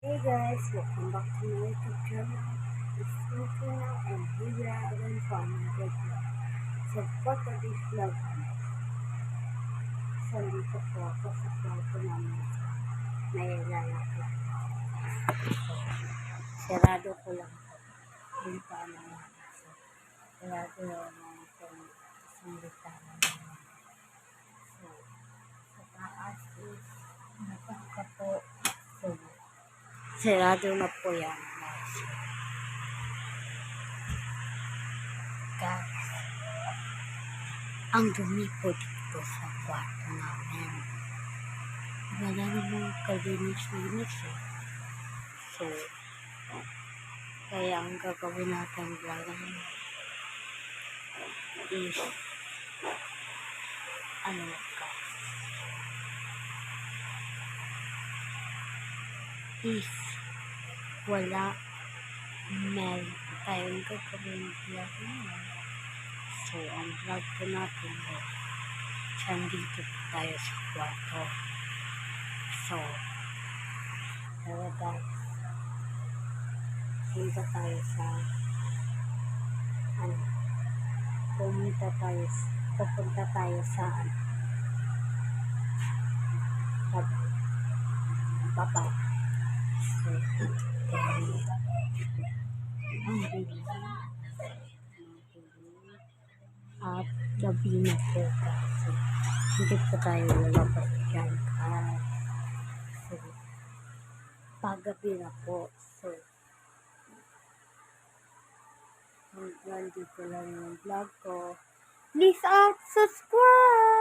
Hey guys, welcome back to my YouTube channel. It's Smokey now and here we are again for another vlog. So for today's vlog, sandito po ako sa kwarto namin sa may lalaki. Sarado ko lang po. Yung paano nga. So, sarado lang itong isang bitana namin. So, sa taas is nakaka po. So, sarado na po yan guys. Guys, ang dumi po dito sa kwarto namin. Wala namang kalinis-linis eh. So, kaya ang gagawin natin vlog is guys, is wala meron tayong gagawin vlog ngayon. So, ang vlog po natin is sandito po tayo sa kwarto. So, tara guys, punta tayo sa pupunta tayo sa baba. So, ang bilis at gabi na po kasi hindi po tayo lalabas dyan guys. So, paggabi na po. So, hanggang dito lang yung vlog ko. Please subscribe!